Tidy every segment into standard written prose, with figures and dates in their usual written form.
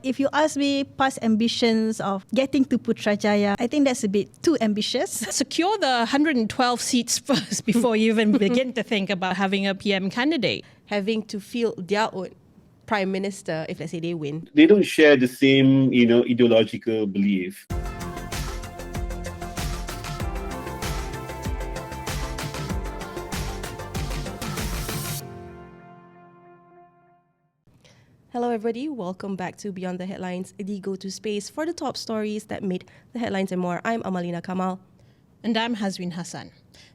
if you ask me past ambitions of getting to Putrajaya, I think that's a bit too ambitious. Secure the 112 seats first before you even begin to think about having a PM candidate. Having to field their own prime minister if, let's say, they win. They don't share the same, ideological belief. Hello everybody, welcome back to Beyond the Headlines, the go-to space for the top stories that made the headlines and more. I'm Amalina Kamal. And I'm Hazwin Hassan.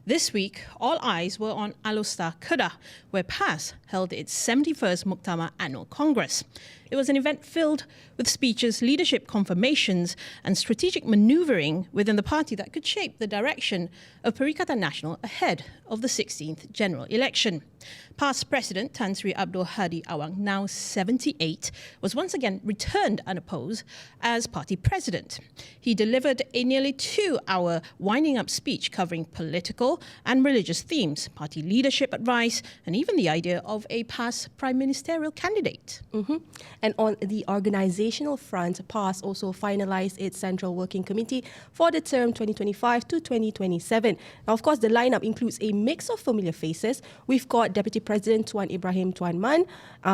This week, all eyes were on Alostar Kedah, where PAS held its 71st Muktamar Annual Congress. It was an event filled with speeches, leadership confirmations, and strategic manoeuvring within the party that could shape the direction of Perikatan Nasional ahead of the 16th general election. PAS President Tan Sri Abdul Hadi Awang, now 78, was once again returned unopposed as party president. He delivered a nearly 2-hour winding-up speech covering political and religious themes, party leadership advice, and even the idea of a PAS prime ministerial candidate. And on the organizational front, PAS also finalized its Central Working Committee for the term 2025 to 2027. Now, of course, the lineup includes a mix of familiar faces. We've got Deputy President Tuan Ibrahim Tuan Man,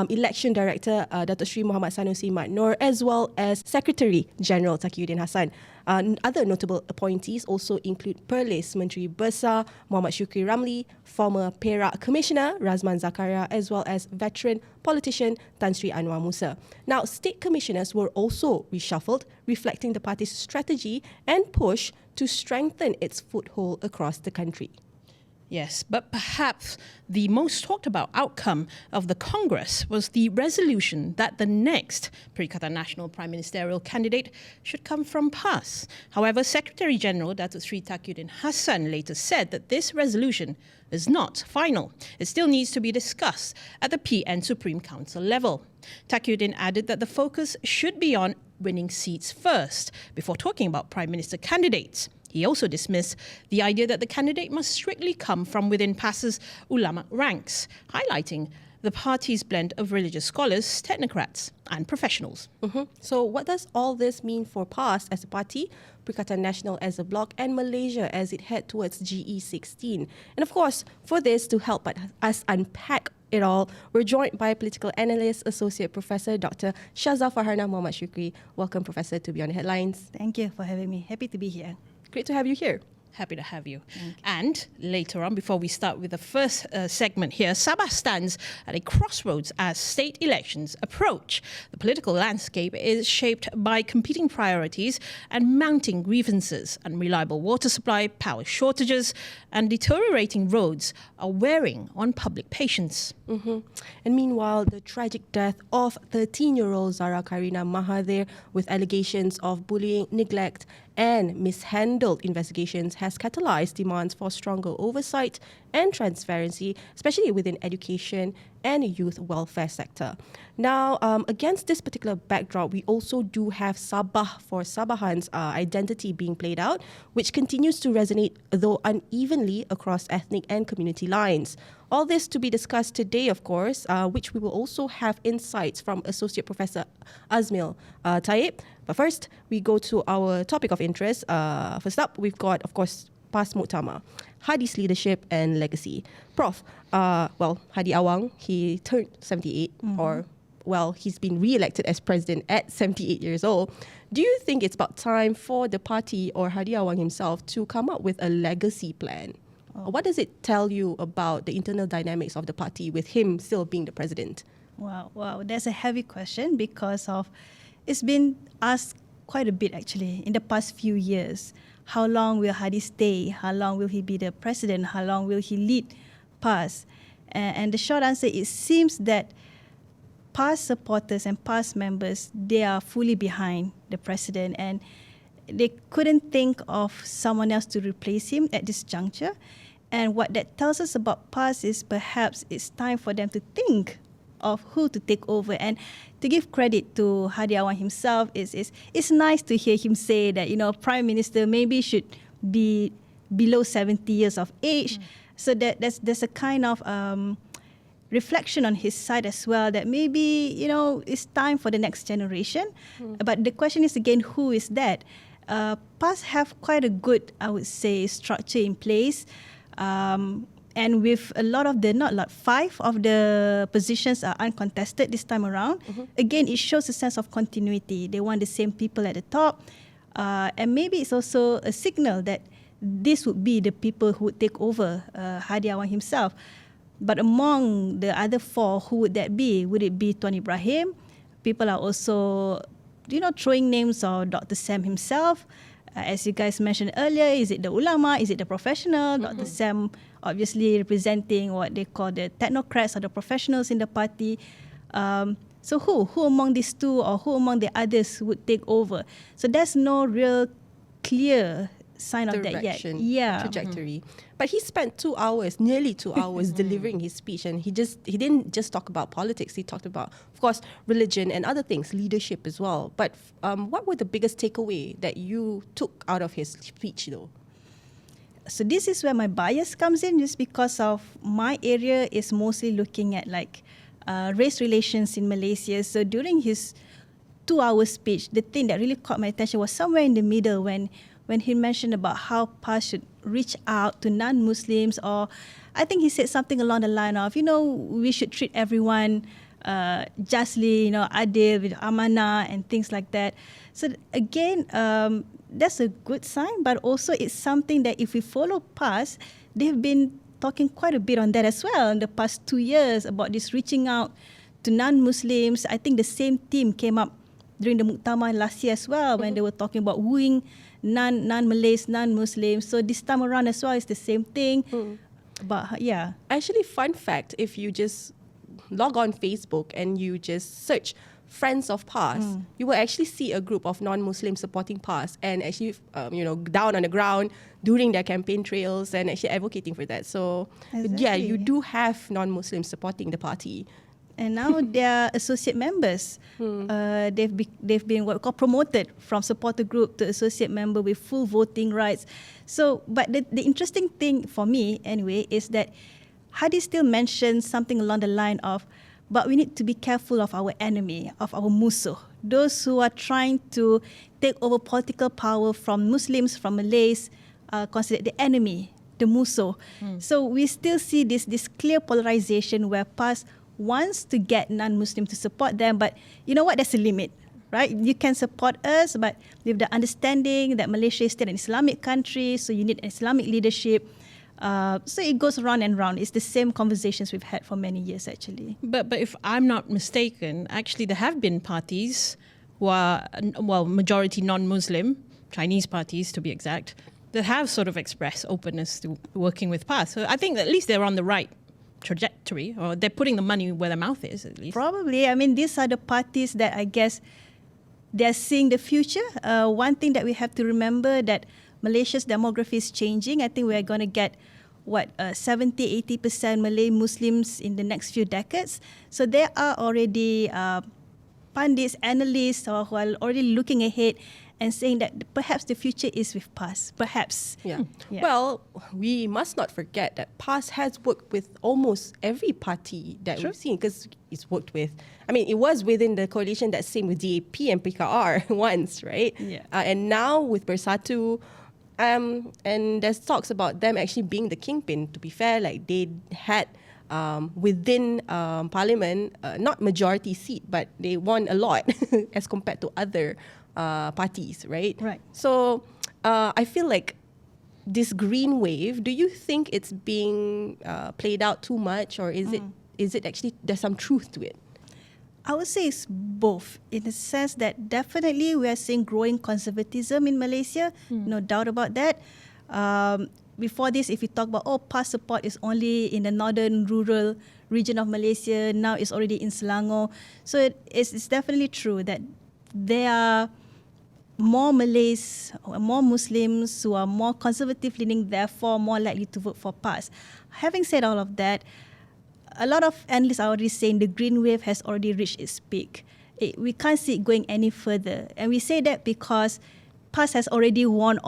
Election Director Datuk Sri Mohamad Sanusi Mat Noor, as well as Secretary General Taqiyuddin Hassan. Other notable appointees also include Perlis Menteri Besar Muhammad Shukri Ramli, former Perak Commissioner Razman Zakaria, as well as veteran politician Tan Sri Anwar Musa. Now, state commissioners were also reshuffled, reflecting the party's strategy and push to strengthen its foothold across the country. Yes, but perhaps the most talked about outcome of the Congress was the resolution that the next Perikatan Nasional Prime Ministerial candidate should come from PAS. However, Secretary General Datuk Sri Taqiyuddin Hassan later said that this resolution is not final. It still needs to be discussed at the PN Supreme Council level. Taqiyuddin added that the focus should be on winning seats first before talking about Prime Minister candidates. He also dismissed the idea that the candidate must strictly come from within PAS's ulama ranks, highlighting the party's blend of religious scholars, technocrats and professionals. So what does all this mean for PAS as a party, Perikatan Nasional as a bloc, and Malaysia as it head towards GE16? And of course, for this to help us unpack it all, we're joined by political analyst, Associate Professor Dr. Syaza Farhana Muhammad Shukri. Welcome, Professor, to Beyond the Headlines. Thank you for having me. Happy to be here. Great to have you here. Happy to have you. And later on, before we start with the first segment here, Sabah stands at a crossroads as state elections approach. The political landscape is shaped by competing priorities and mounting grievances. Unreliable water supply, power shortages, and deteriorating roads are wearing on public patience. And meanwhile, the tragic death of 13-year-old Zara Karina Mahathir with allegations of bullying, neglect, and mishandled investigations has catalyzed demands for stronger oversight and transparency, especially within education and youth welfare sector. Now, against this particular backdrop, we also do have Sabah for Sabahans' identity being played out, which continues to resonate, though unevenly, across ethnic and community lines. All this to be discussed today, of course, which we will also have insights from Associate Professor Azmil Tayeb. But first, we go to our topic of interest. First up, we've got, of course, PAS Muktamar, Hadi's leadership and legacy. Prof, Hadi Awang, he turned 78, he's been re-elected as president at 78 years old. Do you think it's about time for the party or Hadi Awang himself to come up with a legacy plan? What does it tell you about the internal dynamics of the party with him still being the president? Wow, that's a heavy question because it's been asked quite a bit actually in the past few years. How long will Hadi stay? How long will he be the president? How long will he lead PAS? And the short answer, it seems that PAS supporters and PAS members, they are fully behind the president and they couldn't think of someone else to replace him at this juncture. And what that tells us about PAS is perhaps it's time for them to think of who to take over. And to give credit to Hadi Awang himself, it's nice to hear him say that, Prime Minister maybe should be below 70 years of age. So that there's a kind of reflection on his side as well, that maybe, it's time for the next generation. But the question is again, who is that? PAS have quite a good, I would say, structure in place. And with a lot of five of the positions are uncontested this time around. Again, it shows a sense of continuity. They want the same people at the top. And maybe it's also a signal that this would be the people who would take over Hadi Awang himself. But among the other four, who would that be? Would it be Tuan Ibrahim? People are also, throwing names of Dr. Sam himself. As you guys mentioned earlier, is it the ulama? Is it the professional? Dr. Sam obviously representing what they call the technocrats or the professionals in the party. So who among these two or who among the others would take over? So there's no real clear sign of that yet. Trajectory. But he spent nearly 2 hours delivering his speech, and he didn't just talk about politics. He talked about, of course, religion and other things, leadership as well. But what were the biggest takeaway that you took out of his speech, though? So this is where my bias comes in, just because of my area is mostly looking at race relations in Malaysia. So during his 2-hour speech, the thing that really caught my attention was somewhere in the middle when he mentioned about how PAS should reach out to non-Muslims, or I think he said something along the line of, we should treat everyone justly, adil, with amanah and things like that. So again, that's a good sign, but also it's something that if we follow PAS, they've been talking quite a bit on that as well in the past 2 years about this reaching out to non-Muslims. I think the same theme came up during the Muktamar last year as well, when they were talking about wooing non-Malays, non-Muslims. So this time around as well, it's the same thing. But yeah. Actually, fun fact, if you just log on Facebook and you just search Friends of PAS, you will actually see a group of non-Muslims supporting PAS and actually, down on the ground during their campaign trails and actually advocating for that. So, yeah, you do have non-Muslims supporting the party. And now they're associate members. They've been what we call promoted from supporter group to associate member with full voting rights. So, but the interesting thing for me anyway is that Hadi still mentions something along the line of, but we need to be careful of our enemy, of our musuh, those who are trying to take over political power from Muslims, from Malays, considered the enemy, the musuh. So we still see this clear polarization where PAS wants to get non-Muslim to support them, but you know what, there's a limit, right? You can support us, but with the understanding that Malaysia is still an Islamic country, so you need Islamic leadership. So it goes round and round. It's the same conversations we've had for many years, actually. But if I'm not mistaken, actually there have been parties who are, majority non-Muslim, Chinese parties to be exact, that have sort of expressed openness to working with PAS. So I think at least they're on the right trajectory, or they're putting the money where their mouth is, at least. Probably. I mean, these are the parties that I guess they're seeing the future. One thing that we have to remember that Malaysia's demography is changing. I think we're going to get 70-80% Malay Muslims in the next few decades. So there are already pundits, analysts who are already looking ahead and saying that perhaps the future is with PAS. Perhaps. Yeah. Well, we must not forget that PAS has worked with almost every party that we've seen, because it's worked with, it was within the coalition that's same with DAP and PKR once, right? Yeah. And now with Bersatu, and there's talks about them actually being the kingpin. To be fair, they had within parliament, not majority seat, but they won a lot as compared to other parties, right? Right. So I feel like this green wave, do you think it's being played out too much, or is it actually there's some truth to it? I would say it's both, in the sense that definitely we are seeing growing conservatism in Malaysia, no doubt about that. Before this, if you talk about, PAS support is only in the northern rural region of Malaysia, now it's already in Selangor. So it's definitely true that there are more Malays, more Muslims who are more conservative leaning, therefore more likely to vote for PAS. Having said all of that, a lot of analysts are already saying the green wave has already reached its peak. We can't see it going any further. And we say that because PAS has already won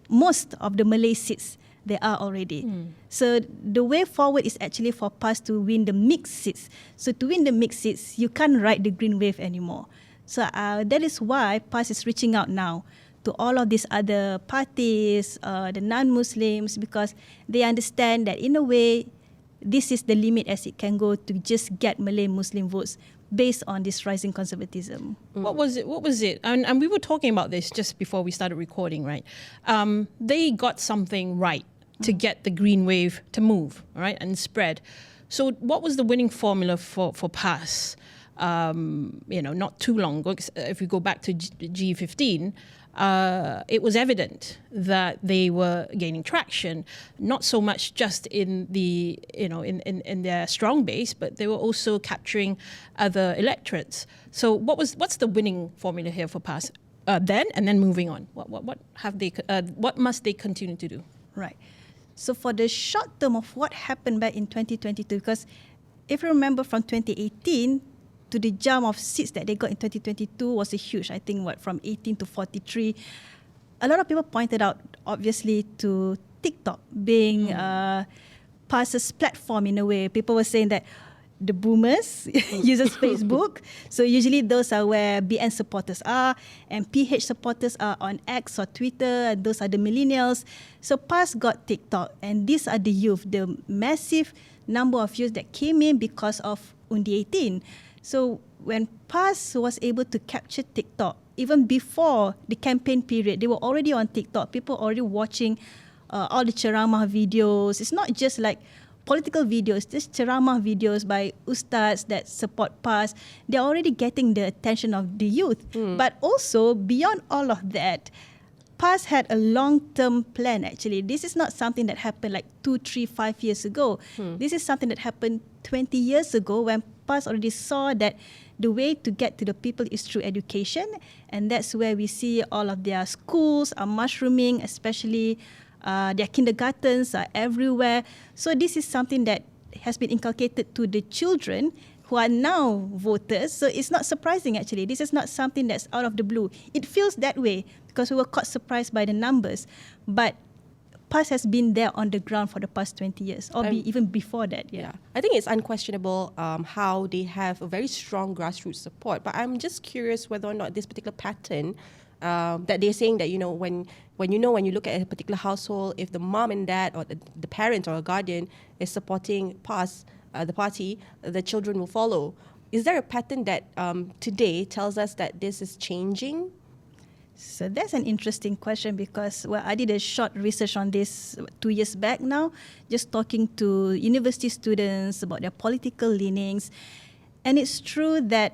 most of the Malay seats there are already. So the way forward is actually for PAS to win the mixed seats. So to win the mixed seats, you can't ride the green wave anymore. So that is why PAS is reaching out now to all of these other parties, the non-Muslims, because they understand that in a way, this is the limit as it can go to just get Malay Muslim votes based on this rising conservatism. What was it? And we were talking about this just before we started recording, right? They got something right to get the green wave to move, right, and spread. So what was the winning formula for PAS? Not too long ago, if we go back to G15, it was evident that they were gaining traction, not so much just in the in their strong base, but they were also capturing other electorates. So what's the winning formula here for PAS then, and then moving on? What must they continue to do? Right. So for the short term of what happened back in 2022, because if you remember from 2018, to the jump of seats that they got in 2022 was a huge, I think, from 18 to 43. A lot of people pointed out, obviously, to TikTok being PAS's platform in a way. People were saying that the boomers uses Facebook. So usually those are where BN supporters are, and PH supporters are on X or Twitter, and those are the millennials. So PAS got TikTok, and these are the youth, the massive number of youth that came in because of Undi 18. So when PAS was able to capture TikTok, even before the campaign period, they were already on TikTok. People already watching all the ceramah videos. It's not just like political videos, just ceramah videos by ustads that support PAS. They're already getting the attention of the youth. But also, beyond all of that, PAS had a long-term plan actually. This is not something that happened like 2, 3, 5 years ago. This is something that happened 20 years ago when PAS already saw that the way to get to the people is through education, and that's where we see all of their schools are mushrooming, especially their kindergartens are everywhere. So this is something that has been inculcated to the children who are now voters. So it's not surprising actually. This is not something that's out of the blue. It feels that way because we were caught surprised by the numbers. But PAS has been there on the ground for the past 20 years, or even before that. Yeah. I think it's unquestionable how they have a very strong grassroots support. But I'm just curious whether or not this particular pattern that they're saying that, when you look at a particular household, if the mom and dad or the parent or a guardian is supporting PAS, the party, the children will follow. Is there a pattern that today tells us that this is changing? So that's an interesting question because, I did a short research on this 2 years back now, just talking to university students about their political leanings. And it's true that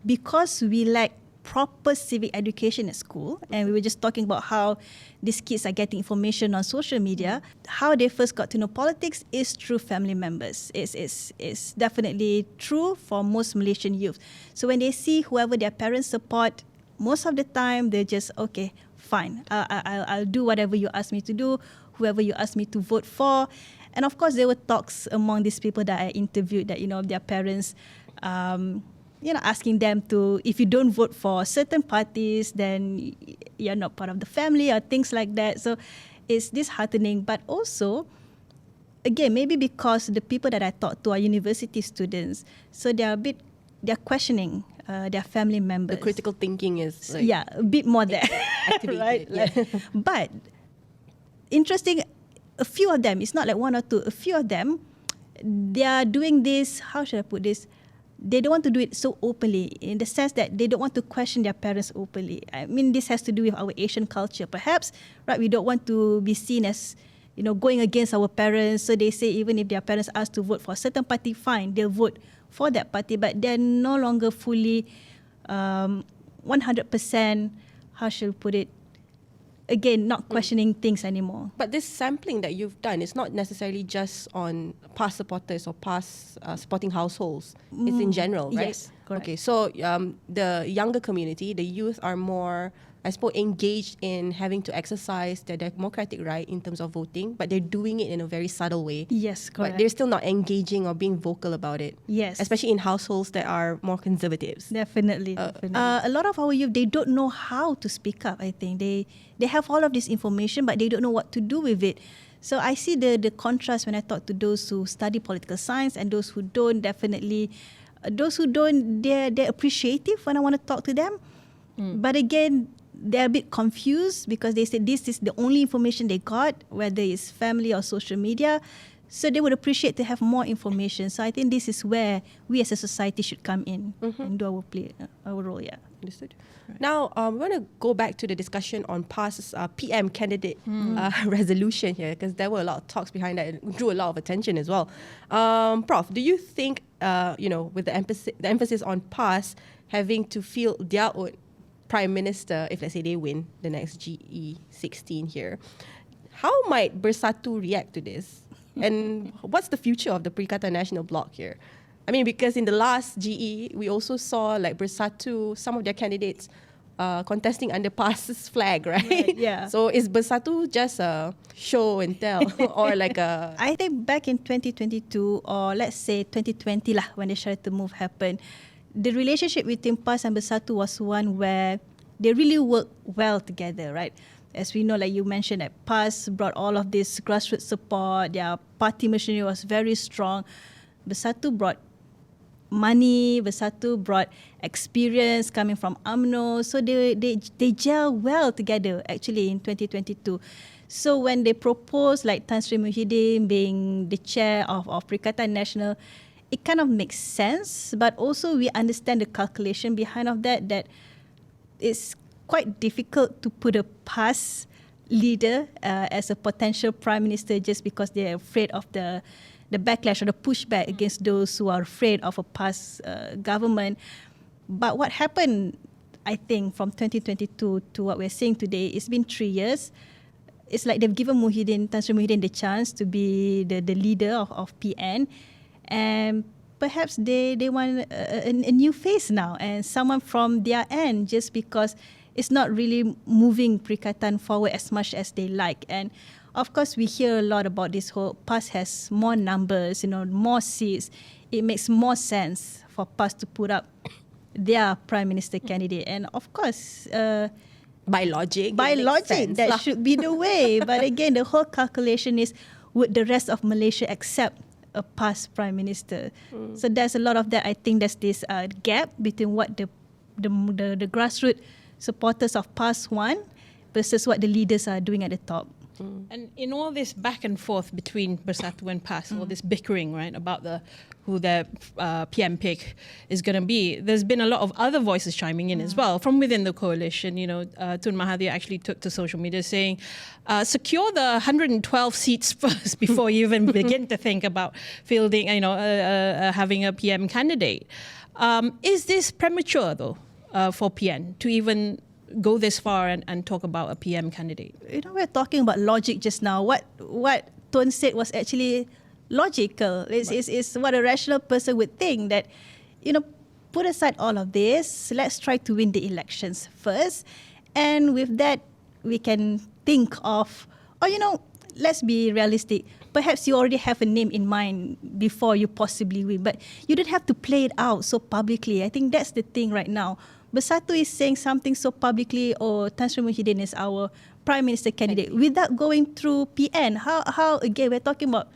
because we lack proper civic education at school, and we were just talking about how these kids are getting information on social media, how they first got to know politics is through family members. It's definitely true for most Malaysian youth. So when they see whoever their parents support, most of the time they're just, okay, fine, I'll do whatever you ask me to do, whoever you ask me to vote for. And of course there were talks among these people that I interviewed that, their parents asking them to, if you don't vote for certain parties, then you're not part of the family or things like that. So it's disheartening. But also, again, maybe because the people that I talked to are university students, so they're questioning their family members. The critical thinking is a bit more there. Right? But interesting, a few of them, it's not like one or two, a few of them, they are doing this, how should I put this? They don't want to do it so openly, in the sense that they don't want to question their parents openly. I mean, this has to do with our Asian culture, perhaps, right? We don't want to be seen as, going against our parents. So they say even if their parents ask to vote for a certain party, fine, they'll vote for that party. But they're no longer fully 100%, how should I put it? Again, not questioning things anymore. But this sampling that you've done is not necessarily just on PAS supporters or PAS supporting households. It's in general, right? Yes, correct. Okay, so the younger community, the youth are more I suppose, engaged in having to exercise their democratic right in terms of voting, but they're doing it in a very subtle way. Yes, correct. But they're still not engaging or being vocal about it. Yes. Especially in households that are more conservatives. Definitely. A lot of our youth, they don't know how to speak up, I think. They have all of this information, but they don't know what to do with it. So I see the contrast when I talk to those who study political science and those who don't. Definitely, those who don't, they're appreciative when I want to talk to them. But again, they're a bit confused because they say this is the only information they got, whether it's family or social media. So they would appreciate to have more information. So I think this is where we as a society should come in and do our role. Yeah. Understood. Right. Now, we want to go back to the discussion on PAS's PM candidate resolution here, because there were a lot of talks behind that and drew a lot of attention as well. Prof, do you think, with the emphasis on PAS having to field their own Prime Minister, if let's say they win the next GE16 here, how might Bersatu react to this? And what's the future of the Perikatan Nasional Bloc here? I mean, because in the last GE, we also saw like Bersatu, some of their candidates contesting under PAS's flag, right? Yeah. So is Bersatu just a show and tell or like a... I think back in 2022 or let's say 2020 lah, when the charity move happened, the relationship between PAS and Bersatu was one where they really worked well together, right? As we know, like you mentioned, that PAS brought all of this grassroots support. Their party machinery was very strong. Bersatu brought money. Bersatu brought experience coming from UMNO. So they gel well together actually in 2022. So when they proposed like Tan Sri Muhyiddin being the chair of Perikatan Nasional, it kind of makes sense. But also we understand the calculation behind of that it's quite difficult to put a PAS leader as a potential prime minister just because they're afraid of the backlash or the pushback against those who are afraid of a PAS government. But what happened, I think, from 2022 to what we're seeing today, it's been 3 years. It's like they've given Tan Sri Muhyiddin the chance to be the leader of PN, and perhaps they want a new face now and someone from their end, just because it's not really moving Perikatan forward as much as they like. And of course, we hear a lot about this whole PAS has more numbers, more seats. It makes more sense for PAS to put up their prime minister candidate. And of course, by logic, that should be the way. But again, the whole calculation is, would the rest of Malaysia accept a PAS prime minister? So there's a lot of that. I think there's this gap between what the grassroots supporters of PAS want versus what the leaders are doing at the top. And in all this back and forth between Bersatu and PAS, all this bickering, right, about who their PM pick is going to be, there's been a lot of other voices chiming in as well from within the coalition. Tun Mahathir actually took to social media saying, secure the 112 seats first before you even begin to think about fielding, having a PM candidate. Is this premature though for PN to even go this far and talk about a PM candidate? We're talking about logic just now. What Tun said was actually logical. It's what a rational person would think, that, put aside all of this, let's try to win the elections first. And with that, we can think of, let's be realistic. Perhaps you already have a name in mind before you possibly win, but you don't have to play it out so publicly. I think that's the thing right now. Bersatu is saying something so publicly, Tan Sri Muhyiddin is our prime minister candidate, without going through PN. How again, we're talking about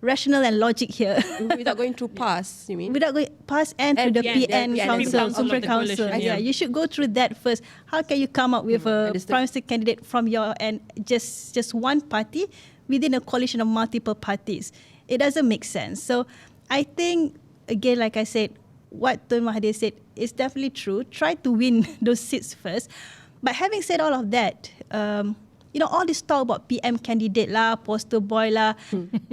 rational and logic here. Without going through PAS, you mean? Without going PAS and through the PN Council, Supreme Council. Yeah, you should go through that first. How can you come up with a prime minister candidate from your end, just one party within a coalition of multiple parties? It doesn't make sense. So I think, again, like I said, what Tun Mahathir said is definitely true. Try to win those seats first. But having said all of that, all this talk about PM candidate lah, poster boy lah,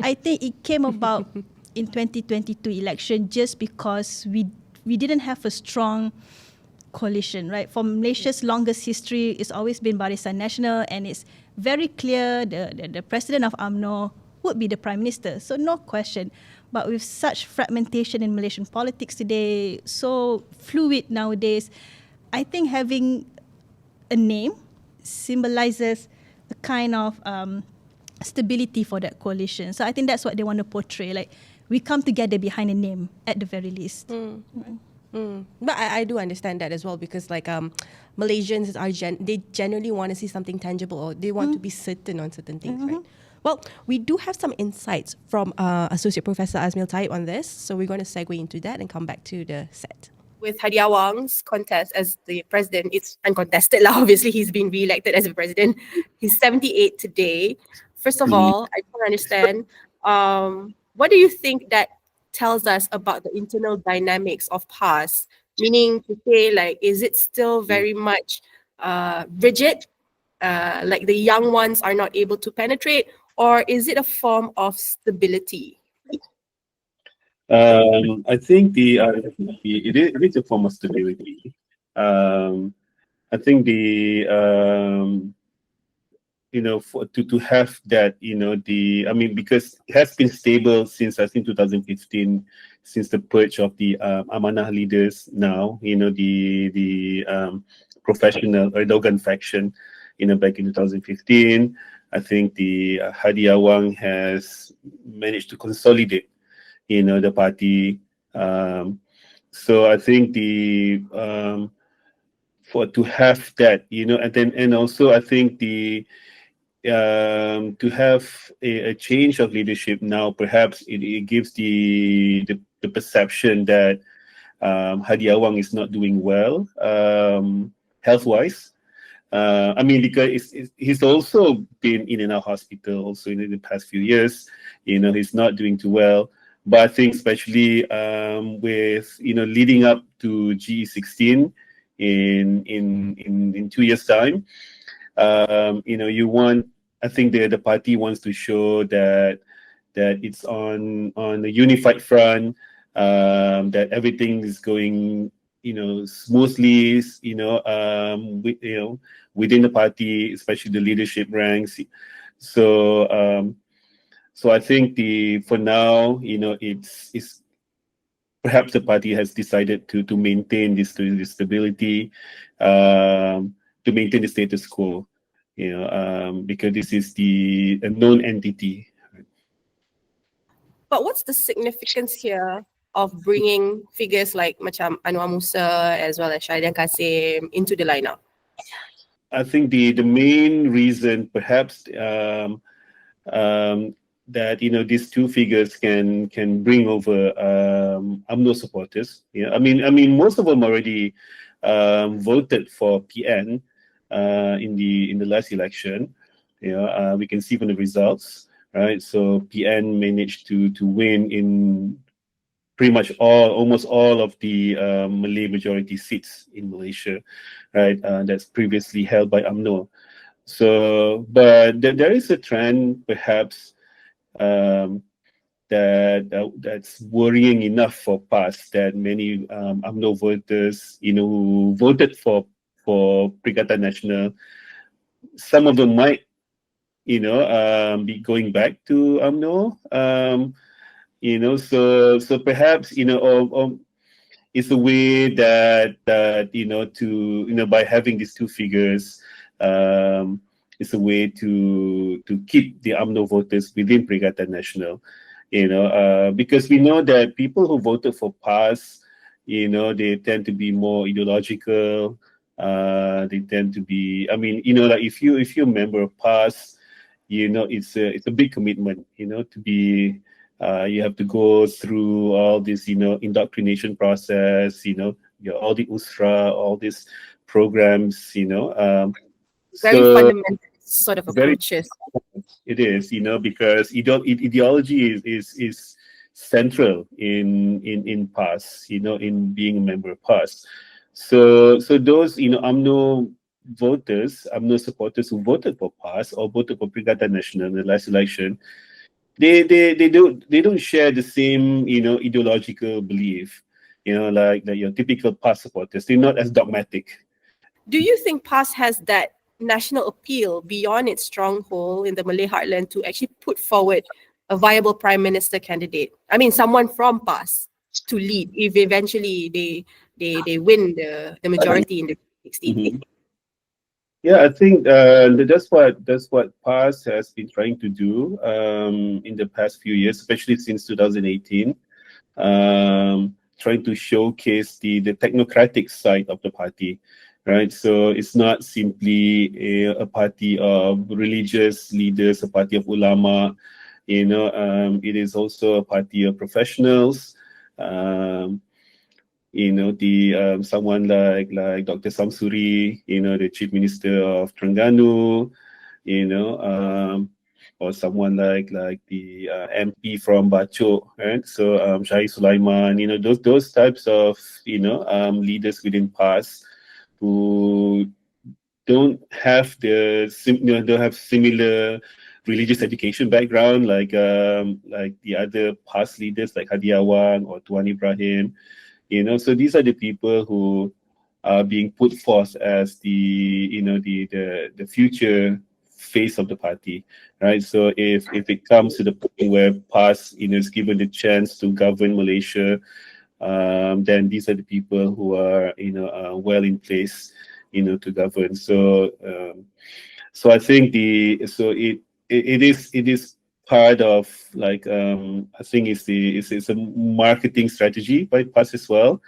I think it came about in 2022 election just because we didn't have a strong coalition, right? For Malaysia's longest history, it's always been Barisan Nasional, and it's very clear the president of UMNO would be the prime minister. So no question. But with such fragmentation in Malaysian politics today, so fluid nowadays, I think having a name symbolizes a kind of stability for that coalition. So I think that's what they want to portray. Like, we come together behind a name at the very least. But I do understand that as well, because like Malaysians are they generally want to see something tangible, or they want to be certain on certain things, right? Well, we do have some insights from Associate Professor Azmil Tayeb on this, so we're going to segue into that and come back to the set. With Hadi Awang's contest as the president, it's uncontested lah. Obviously, he's been re-elected as a president. He's 78 today. First of all, I don't understand. What do you think that tells us about the internal dynamics of PAS? Meaning to say, like, is it still very much rigid? Like the young ones are not able to penetrate, or is it a form of stability? I think it is a form of stability. I think to have that, because it has been stable since, I think, 2015, since the purge of the Amanah leaders now, the professional Erdogan faction, back in 2015. I think the Hadi Awang has managed to consolidate, the party. So I think to have that, and also I think to have a change of leadership now, perhaps it gives the perception that Hadi Awang is not doing well health-wise. Because he's also been in and out hospital also in the past few years. He's not doing too well. But I think especially with leading up to GE16 in 2 years' time, I think the party wants to show that it's on a unified front, that everything is going smoothly, within the party, especially the leadership ranks. So I think for now, it's perhaps the party has decided to maintain this stability, to maintain the status quo, because this is a known entity. But what's the significance here of bringing figures like macam Anwar Musa as well as Shahidin Kasim into the lineup? I think the main reason, perhaps, that these two figures can bring over UMNO supporters. Most of them already voted for PN in the last election. We can see from the results, right? So PN managed to win in pretty much almost all of the Malay majority seats in Malaysia, right? That's previously held by UMNO. So, but there is a trend, perhaps, that's worrying enough for PAS, that many UMNO voters, who voted for Perikatan Nasional, some of them might, be going back to UMNO. So perhaps, it's a way that by having these two figures, it's a way to keep the UMNO voters within Perikatan Nasional, because we know that people who voted for PAS, they tend to be more ideological. They tend to be, like if you're a member of PAS, it's a big commitment, to be. You have to go through all this, indoctrination process, all the USRA, all these programs, Very fundamental sort of approaches. It is, because ideology is central in PAS, in being a member of PAS. So those, UMNO voters, UMNO supporters who voted for PAS or voted for Perikatan Nasional in the last election, they don't share the same, ideological belief, like your typical PAS supporters. They're not as dogmatic. Do you think PAS has that national appeal beyond its stronghold in the Malay heartland to actually put forward a viable prime minister candidate? Someone from PAS to lead if eventually they win the majority in the 2016. Yeah, I think that's what PAS has been trying to do in the past few years, especially since 2018, trying to showcase the technocratic side of the party, right? So it's not simply a party of religious leaders, a party of ulama, it is also a party of professionals. Um, the someone like Dr. Samsuri, the Chief Minister of Terengganu, you know, or someone like the MP from Bacho, right? So Syahir Sulaiman, those types of leaders within PAS who don't have similar religious education background like the other past leaders like Hadi Awang or Tuan Ibrahim. So these are the people who are being put forth as the future face of the party, right? So if it comes to the point where PAS is given the chance to govern Malaysia, then these are the people who are well in place to govern. So I think it is part of I think it's a marketing strategy by PAS as well,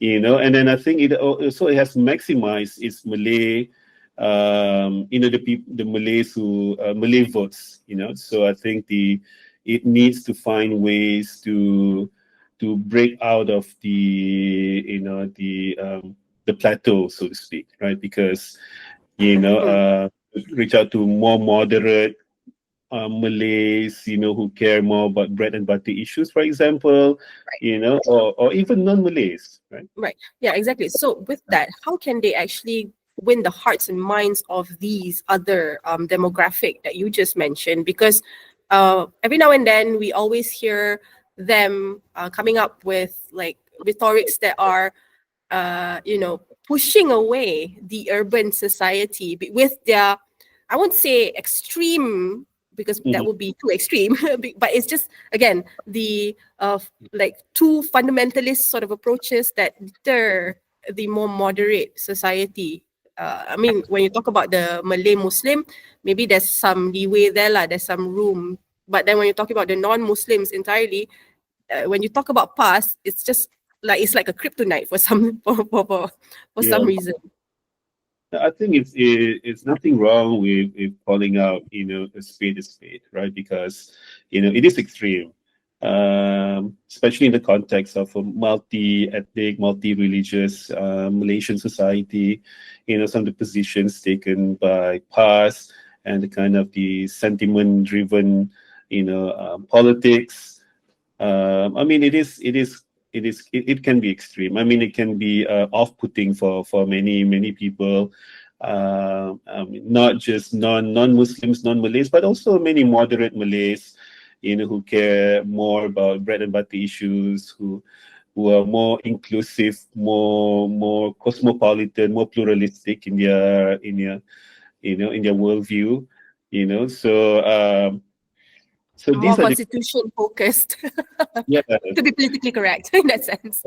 and then I think it also has maximized its Malay, the Malays who Malay votes, so I think it needs to find ways to break out of the plateau, so to speak, right? Because reach out to more moderate Malays, who care more about bread and butter issues, for example, or even non-Malays, right? Right. Yeah, exactly. So with that, how can they actually win the hearts and minds of these other demographic that you just mentioned? Because every now and then we always hear them coming up with like rhetorics that are pushing away the urban society with their, I won't say extreme because that would be too extreme, but it's just again the like two fundamentalist sort of approaches that deter the more moderate society. I mean, when you talk about the Malay Muslim, maybe there's some leeway there, lah, there's some room. But then when you talk about the non-Muslims entirely, when you talk about past, it's just like it's like a kryptonite for some for some Yeah. reason. I think it's nothing wrong with calling out, a spade, right? Because, it is extreme, especially in the context of a multi-ethnic, multi-religious Malaysian society. Some of the positions taken by PAS and the kind of the sentiment-driven, politics. I mean, it can be extreme. I mean, it can be off-putting for many people, not just non-Muslims, non-Malays, but also many moderate Malays, who care more about bread and butter issues, who are more inclusive, more cosmopolitan, more pluralistic in their worldview. So More these are constitution focused yeah. to be politically correct in that sense.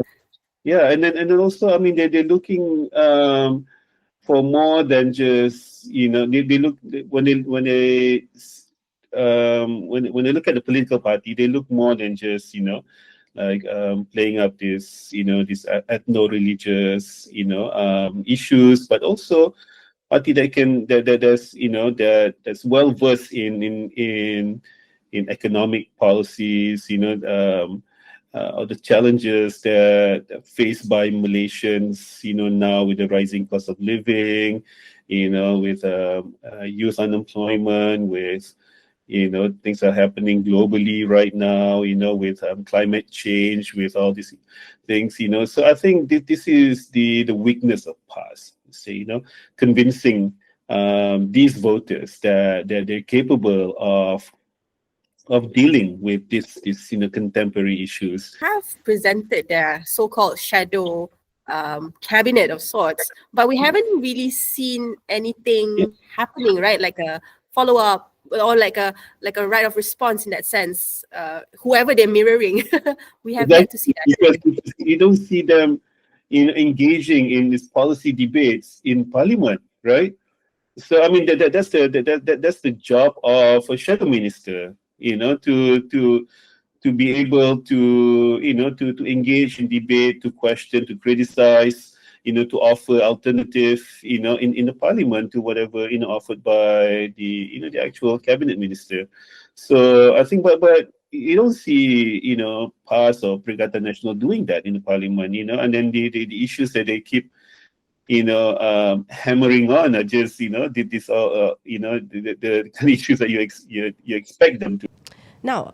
Yeah, and then also, I mean, they're looking for more than just they look when they look at the political party, they look more than just playing up this these ethno-religious issues, but also party that's well versed in economic policies, or the challenges that are faced by Malaysians, now with the rising cost of living, with youth unemployment, with things are happening globally right now, with climate change, with all these things, So I think this is the weakness of PAS, say, convincing these voters that they're capable of dealing with this contemporary issues. Have presented their so-called shadow cabinet of sorts, but we haven't really seen anything happening, right? Like a follow-up or like a right of response in that sense. Whoever they're mirroring, we have yet to see that. Because you don't see them engaging in these policy debates in parliament, right? So I mean that's the job of a shadow minister, to be able to to engage in debate, to question, to criticize, to offer alternative, in the parliament to whatever offered by the actual cabinet minister. So I think, but you don't see PAS or Perikatan Nasional doing that in the parliament, and then the issues that they keep hammering on are just this the kind of issues that you expect them to. Now,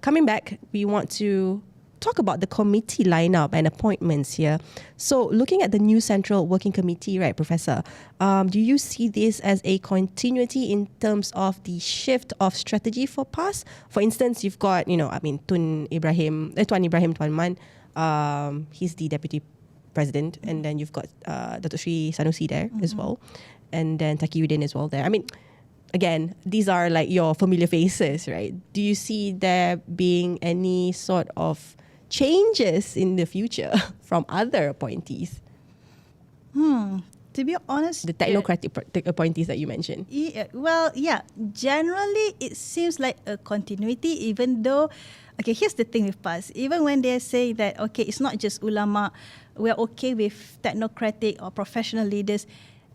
coming back, we want to talk about the committee lineup and appointments here. So, looking at the new Central Working Committee, right, Professor, do you see this as a continuity in terms of the shift of strategy for PAS? For instance, you've got, Tuan Ibrahim Tuan Man, he's the deputy president, and then you've got Datuk Sri Sanusi there as well, and then Taqiyuddin as well there. I mean, again, these are like your familiar faces, right? Do you see there being any sort of changes in the future from other appointees? To be honest, The technocratic appointees that you mentioned. generally it seems like a continuity, even though, okay, here's the thing with PAS. Even when they say that, okay, it's not just ulama, we're okay with technocratic or professional leaders,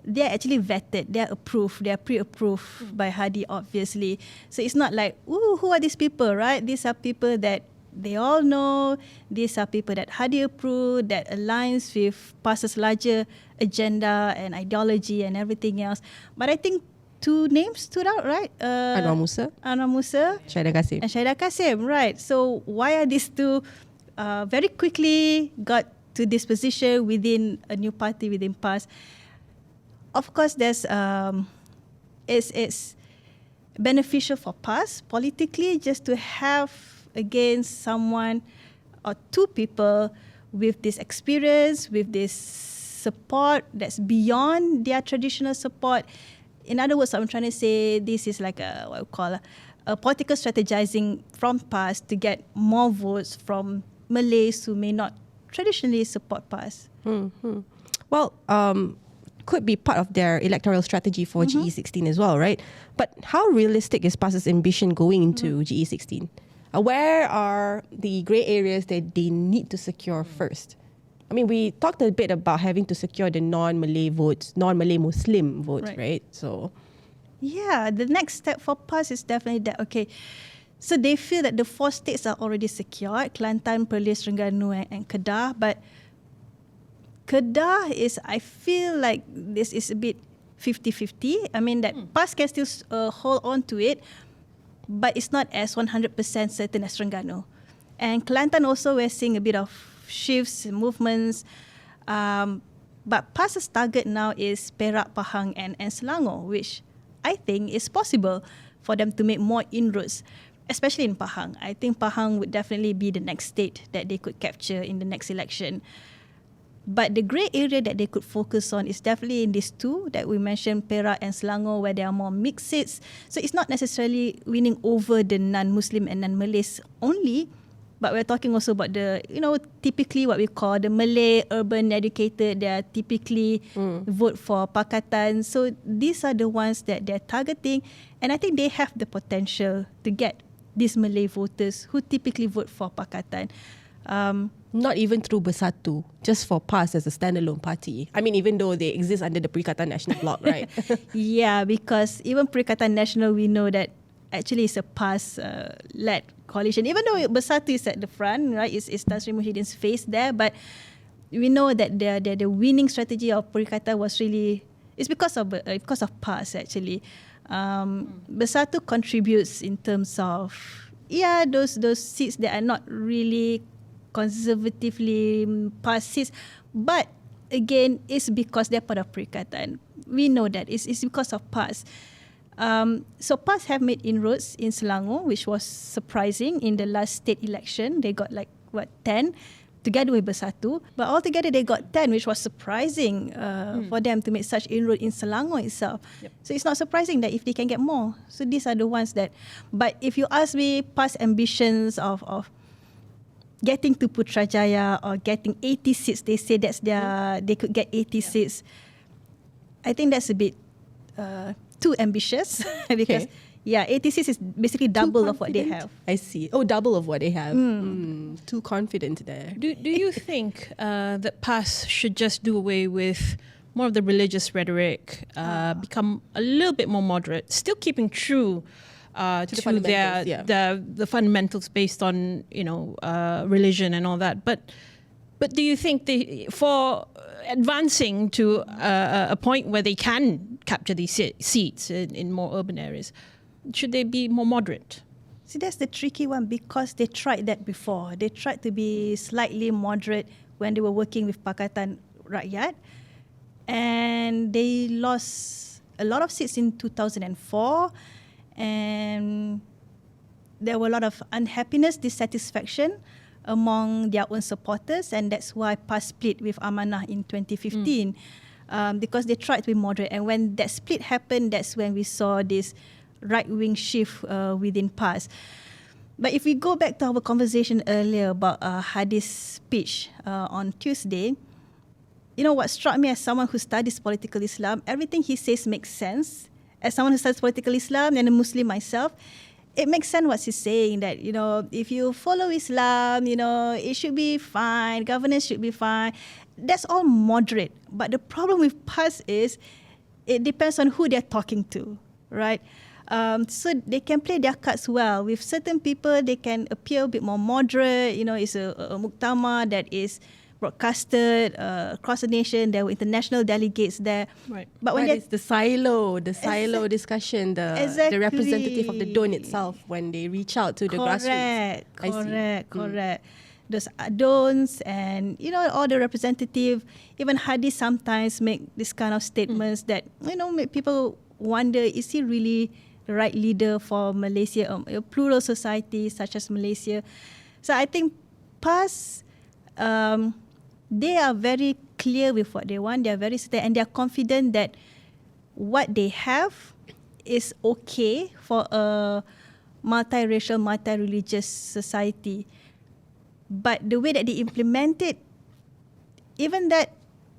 they're actually vetted, they're approved, they're pre-approved by Hadi, obviously. So it's not like, who are these people, right? These are people that they all know, these are people that Hadi approved, that aligns with PAS's larger agenda and ideology and everything else. But I think two names stood out, right? Anwar Musa, Syaza Kasim. and Syaza Kasim, right? So why are these two very quickly got to this position within a new party within PAS? Of course, there's it's beneficial for PAS politically just to have again someone or two people with this experience, with this support that's beyond their traditional support. In other words, I'm trying to say this is like what we call a political strategizing from PAS to get more votes from Malays who may not traditionally support PAS. Well, could be part of their electoral strategy for GE16 as well, right? But how realistic is PAS's ambition going into GE16? Where are the grey areas that they need to secure first? I mean, we talked a bit about having to secure the non-Malay votes, non-Malay Muslim votes, right? So, yeah, the next step for PAS is definitely that, okay, so they feel that the 4 states are already secured, Kelantan, Perlis, Terengganu and Kedah, but Kedah is, I feel like this is a bit 50-50. I mean that PAS can still hold on to it, but it's not as 100% certain as Terengganu. And Kelantan also, we're seeing a bit of shifts, movements. But PAS's target now is Perak, Pahang and Selangor, which I think is possible for them to make more inroads, especially in Pahang. I think Pahang would definitely be the next state that they could capture in the next election. But the grey area that they could focus on is definitely in these two that we mentioned, Perak and Selangor, where there are more mixed seats. So it's not necessarily winning over the non-Muslim and non-Malays only, but we're talking also about the, typically what we call the Malay urban educated. They are typically vote for Pakatan. So these are the ones that they're targeting. And I think they have the potential to get these Malay voters who typically vote for Pakatan. not even through Bersatu, just for PAS as a standalone party. I mean, even though they exist under the Perikatan Nasional bloc, right? Yeah, because even Perikatan Nasional, we know that actually it's a PAS-led coalition. Even though Bersatu is at the front, right? It's Tan Sri Muhyiddin's face there, but we know that the winning strategy of Perikatan was really, it's because of PAS actually. Bersatu contributes in terms of those seats that are not really conservatively PAS seats, but again it's because they're part of Perikatan. We know that it's because of PAS. So PAS have made inroads in Selangor, which was surprising. In the last state election, they got 10 together with Bersatu, but altogether they got 10, which was surprising for them to make such inroad in Selangor itself. Yep. So it's not surprising that if they can get more. So these are the ones that, but if you ask me past ambitions of getting to Putrajaya or getting 80 seats, they say that's they could get 80 seats. I think that's a bit too ambitious because Okay. 86 is basically double of what they have. I see. Oh, double of what they have. Too confident there. Do you think that PAS should just do away with more of the religious rhetoric, become a little bit more moderate, still keeping true to the fundamentals, the fundamentals based on religion and all that, but do you think for advancing to a point where they can capture these seats in more urban areas, should they be more moderate? See, that's the tricky one because they tried that before. They tried to be slightly moderate when they were working with Pakatan Rakyat, and they lost a lot of seats in 2004, and there were a lot of unhappiness, dissatisfaction among their own supporters, and that's why PAS split with Amanah in 2015 because they tried to be moderate. And when that split happened, that's when we saw this right-wing shift within PAS. But if we go back to our conversation earlier about Hadi's speech on Tuesday, what struck me as someone who studies political Islam, everything he says makes sense. As someone who studies political Islam and a Muslim myself, it makes sense what he's saying, that, if you follow Islam, it should be fine, governance should be fine. That's all moderate. But the problem with PAS is it depends on who they're talking to, right? So they can play their cards well. With certain people, they can appear a bit more moderate. It's a Muktamar that is broadcasted across the nation. There were international delegates there. Right. But when it's the silo discussion, the representative of the Don itself when they reach out to the grassroots. Correct. Those Dons and all the representative, even Hadi sometimes make this kind of statements that make people wonder: is he really the right leader for Malaysia, a plural society such as Malaysia? So I think PAS, they are very clear with what they want. They are very certain, and they are confident that what they have is okay for a multiracial, multi-religious society. But the way that they implement it, even that,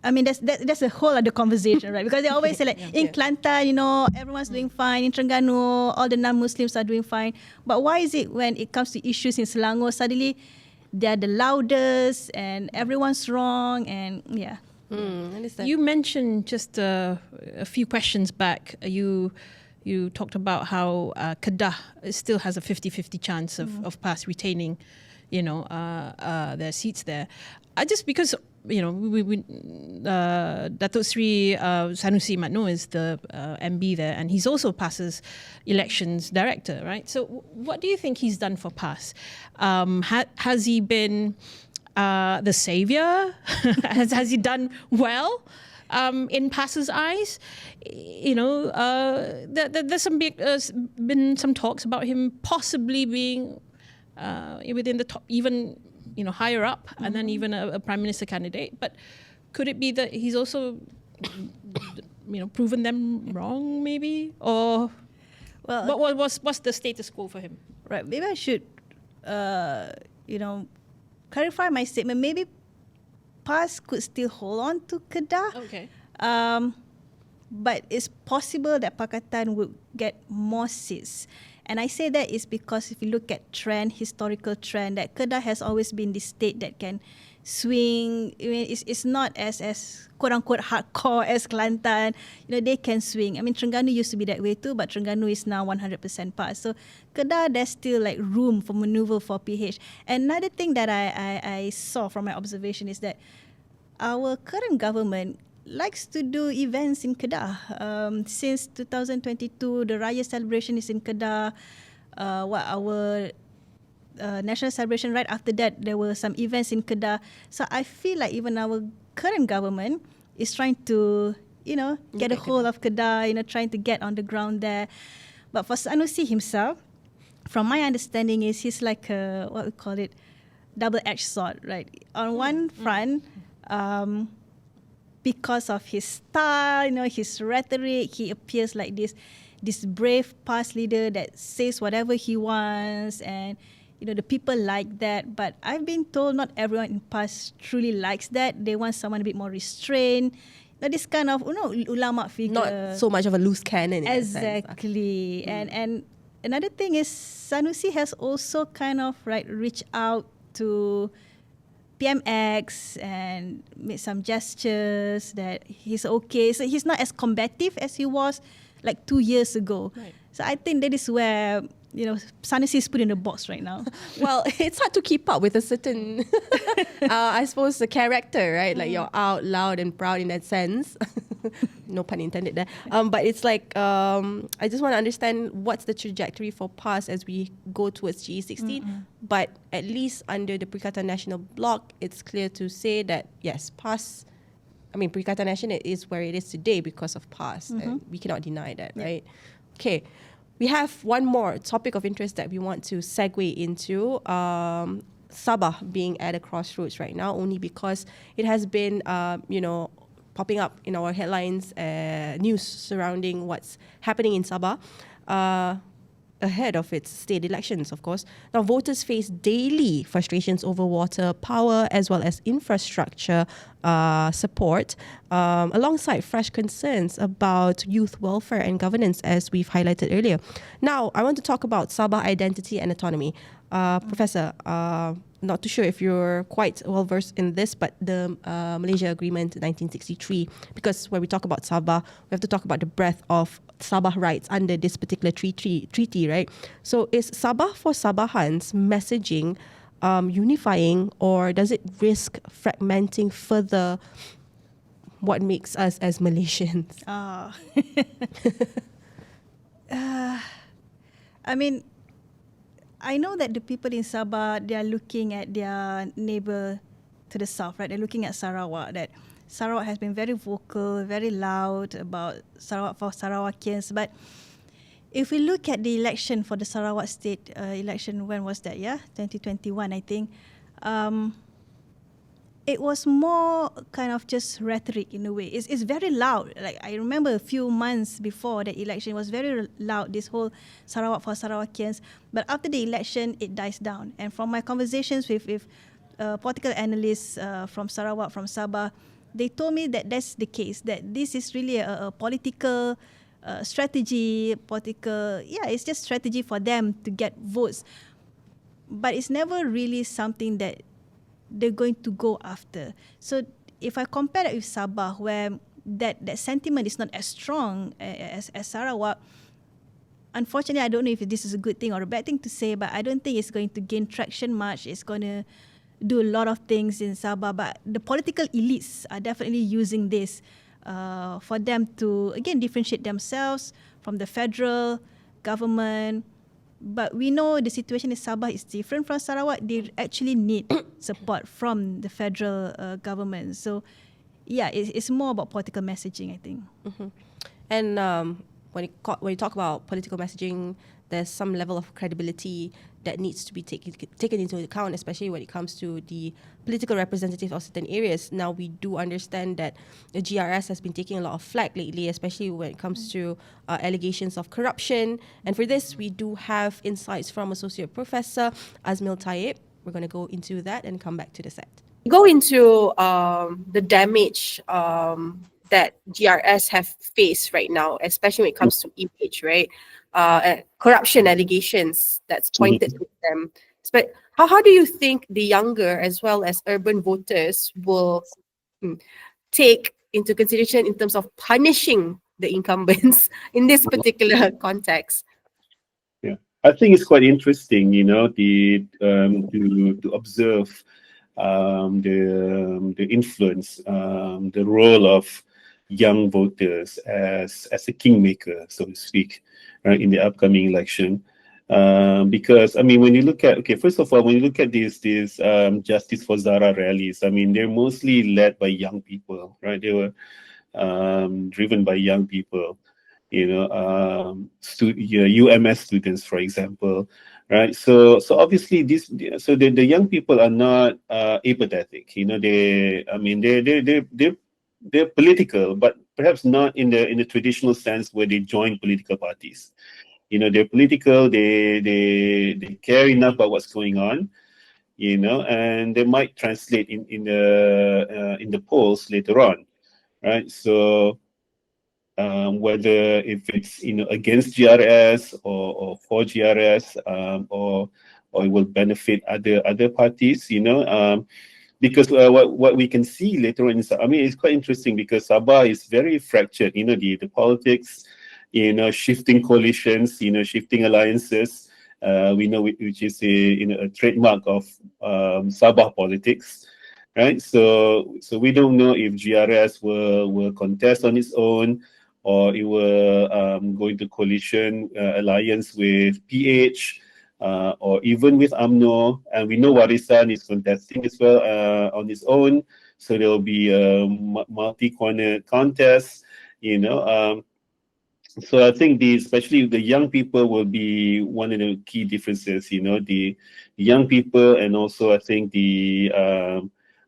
that's a whole other conversation, right? Because they always say in Kelantan, everyone's doing fine. In Terengganu, all the non-Muslims are doing fine. But why is it when it comes to issues in Selangor, suddenly they're the loudest and everyone's wrong? And Understand. You mentioned just a few questions back, you talked about how Kedah still has a 50-50 chance of PAS retaining their seats there. Just because Datuk Sri Sanusi Matno is the MB there, and he's also PAS's elections director, right? So what do you think he's done for PAS? Has he been the savior? has he done well in PAS's eyes? There's been some talks about him possibly being within the top, even higher up, and then even a prime minister candidate. But could it be that he's also proven them wrong, maybe? Or what's the status quo for him? Right, maybe I should clarify my statement. Maybe PAS could still hold on to Kedah. Okay. But it's possible that Pakatan would get more seats. And I say that is because if you look at historical trend, that Kedah has always been the state that can swing. It's not as quote-unquote hardcore as Kelantan. They can swing. Terengganu used to be that way too, but Terengganu is now 100% PAS. So Kedah, there's still room for maneuver for PH. Another thing that I saw from my observation is that our current government likes to do events in Kedah. Since 2022, the Raya celebration is in Kedah. Our national celebration, right after that, there were some events in Kedah. So I feel like even our current government is trying to, get a hold of Kedah, trying to get on the ground there. But for Sanusi himself, from my understanding is he's like a, what we call it, double-edged sword, right? On one front, because of his style, his rhetoric, he appears like this brave PAS leader that says whatever he wants, and the people like that. But I've been told not everyone in PAS truly likes that. They want someone a bit more restrained, this kind of ulama figure. Not so much of a loose cannon. In that sense. Exactly. And another thing is Sanusi has also kind of reached out to PMX and made some gestures that he's okay. So he's not as combative as he was like 2 years ago. Right. So I think that is where Sanusi is put in a box right now. Well, it's hard to keep up with a certain, I suppose, the character, right? Like you're out loud and proud in that sense. No pun intended there. But it's like, I just want to understand what's the trajectory for PAS as we go towards GE16. But at least under the Perikatan Nasional bloc, it's clear to say that, yes, PAS, Perikatan Nasional is where it is today because of PAS. And we cannot deny that, right? Okay. We have one more topic of interest that we want to segue into. Sabah being at a crossroads right now, only because it has been, popping up in our headlines, news surrounding what's happening in Sabah ahead of its state elections, of course. Now, voters face daily frustrations over water, power, as well as infrastructure support, alongside fresh concerns about youth welfare and governance, as we've highlighted earlier. Now, I want to talk about Sabah identity and autonomy. Professor, not too sure if you're quite well versed in this, but the Malaysia Agreement 1963, because when we talk about Sabah, we have to talk about the breadth of Sabah rights under this particular treaty, right? So is Sabah for Sabahans messaging unifying, or does it risk fragmenting further what makes us as Malaysians? I know that the people in Sabah, they are looking at their neighbor to the south, right? They're looking at Sarawak, that Sarawak has been very vocal, very loud about Sarawak for Sarawakians. But if we look at the election for the Sarawak state election, when was that? 2021, I think. It was more kind of just rhetoric in a way. It's very loud. Like I remember a few months before the election, it was very loud, this whole Sarawak for Sarawakians. But after the election, it dies down. And from my conversations with political analysts from Sarawak, from Sabah, they told me that that's the case, that this is really a political strategy, it's just strategy for them to get votes. But it's never really something that they're going to go after. So if I compare it with Sabah, where that sentiment is not as strong as Sarawak, unfortunately, I don't know if this is a good thing or a bad thing to say, but I don't think it's going to gain traction much. It's going to do a lot of things in Sabah, but the political elites are definitely using this for them to, again, differentiate themselves from the federal government. But we know the situation in Sabah is different from Sarawak. They actually need support from the federal government. So, it's more about political messaging, I think. Mm-hmm. And when you talk about political messaging, there's some level of credibility that needs to be taken into account, especially when it comes to the political representatives of certain areas. Now, we do understand that the GRS has been taking a lot of flack lately, especially when it comes to allegations of corruption. And for this, we do have insights from Associate Professor Azmil Tayeb. We're going to go into that and come back to the set. Go into the damage that GRS have faced right now, especially when it comes to image, right? Corruption allegations that's pointed to them. But how do you think the younger as well as urban voters will take into consideration in terms of punishing the incumbents in this particular context? Yeah, I think it's quite interesting, to observe the influence, the role of young voters as a kingmaker, so to speak, right, in the upcoming election. Because when you look at, first of all, when you look at these Justice for Zara rallies, they're mostly led by young people, right? They were driven by young people, UMS students, for example, right? So obviously the young people are not apathetic, they're political, but perhaps not in the traditional sense where they join political parties. They're political. They care enough about what's going on, and they might translate in the polls later on. right? So whether if it's against GRS or for GRS, or it will benefit other parties, because what we can see later on is, I mean, it's quite interesting because Sabah is very fractured, the politics, shifting coalitions, shifting alliances, we know which is a trademark of Sabah politics, right? So we don't know if GRS will contest on its own, or it will go into coalition alliance with PH, or even with UMNO. And we know Warisan is contesting as well on its own. So there will be a multi-corner contest, so I think especially the young people will be one of the key differences, the young people, and also I think the